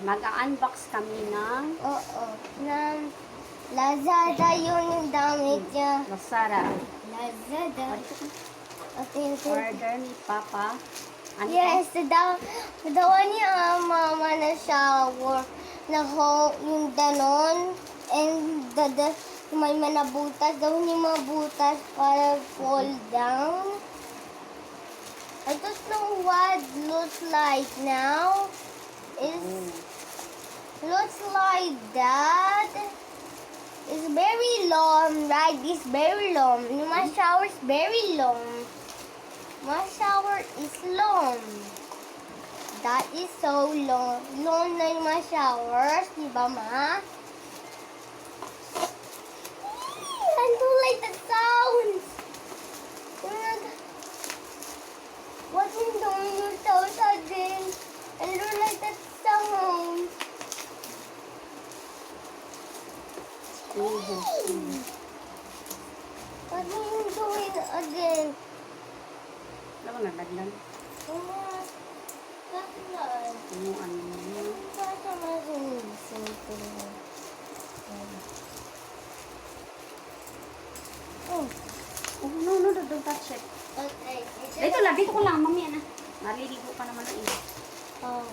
Mag-unbox kami ng Oo. Ng Lazada yung damit niya. Lazada. Lazada. Okay. Order ni Papa. Ano Yes, the one niya mama na shower. Yung ganon. And may manabutas. Daw niya mabutas para fall down. I don't know what looks like now. Looks like that. It's very long, right? It's very long. My shower is very long. My shower is long. That is so long. Long na yung my showers, di ba, Ma? I don't like the sounds. What's in doing you so sudden? I don't like that sound. What are you doing again? Ano ba nalaglan? Ano ano? Oh, No, don't touch it. okay. Dito ko lang, mamaya na. Naliligo pa naman ang iyo. Oh.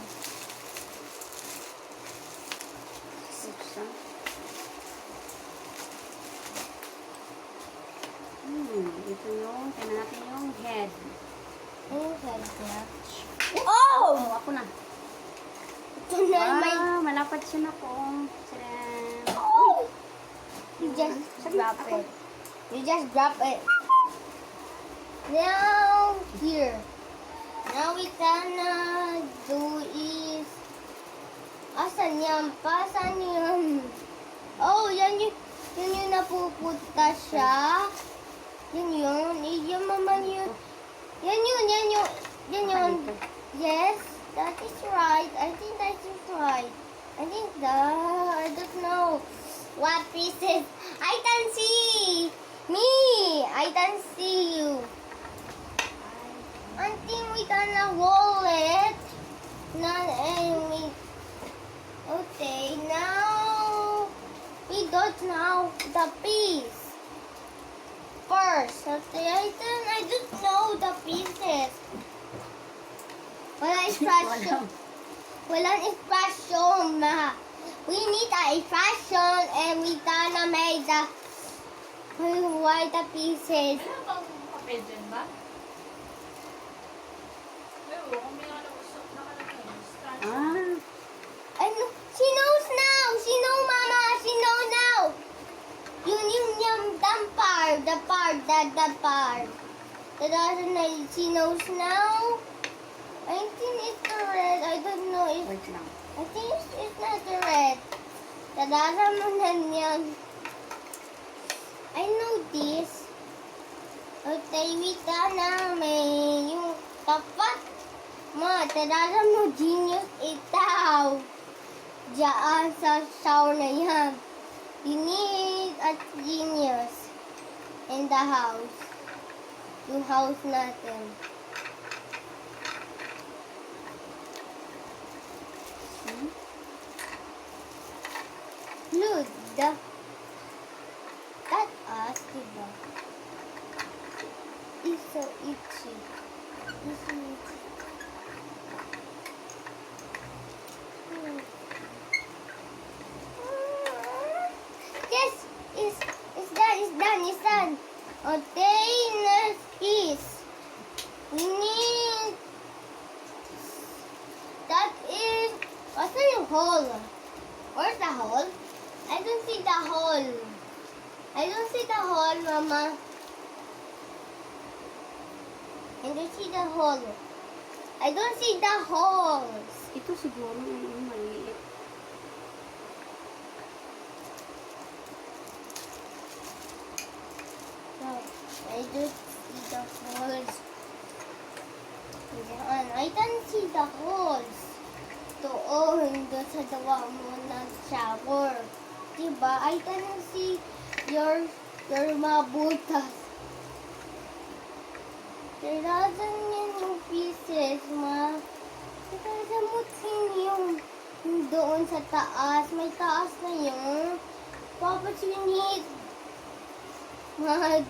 Buksan. Ito yung, tingnan natin yung head. Okay. Oh, Oh! ako na. Ito na may... Wow, malapad siya na po. Tadam. Oh! You just drop it. You just drop it. Now, here. Now we gonna do is... Asan yan? Pasan yan? Oh, yan yung napupunta siya. Yan yun. Yan mama yun. Yan yun. Yes, that is right. I think that is right. I don't know what pieces. I can see me. I can see you. I think we gonna roll it. Okay, now we don't know the piece. First, okay, I don't know the pieces. Walang instruction. Walang instruction, Ma. We need an instruction and we gonna make the pieces. Meron bang papel dyan ba? Meron, kung may nakalagay. Stand. Ah, She knows now. She know, Mama. She know now. Yung part. The part. That doesn't know. She knows now. I think it's the red. I don't know if... wait lang. I think it's not the red. Dadaramunan yan. I know this. Okay, we gonna may yung tapat. Ma, tadaram mo genius itaw. Diyan sa shower na yan. You need a genius in the house. Yung house natin. Look, that us, diba? It's so itchy. It's so itchy. Yes, it's done. Okay, next piece. We need... That is... What's the hole? Where's the hole? I don't see the hole. I don't see the hole, Mama. I don't see the hole. I don't see the holes. Ito siguro yung maliit. No, I don't see the holes. Yan, I don't see the holes. Doon sa dawa mo ng shower. Diba? I can see your mabutas. Tirasan yan yung pieces, Ma. Tirasan mo yung Doon sa taas. May taas na yun. Papa, sinit.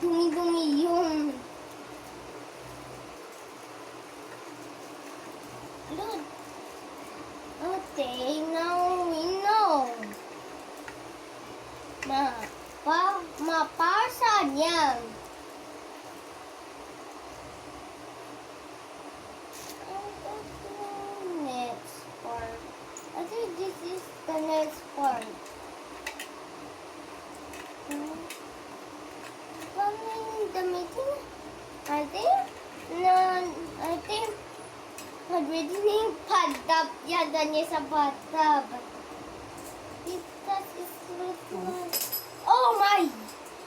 Dumi-dumi yun. Look. Okay, now we know. Mapasa niyan. Next part. I think this is the next part. Kami gamitin. I think already yung padap yada niya sa bathtub. Because it's little. Oh my!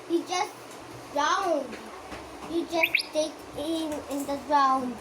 You just drowned. You just take in the ground.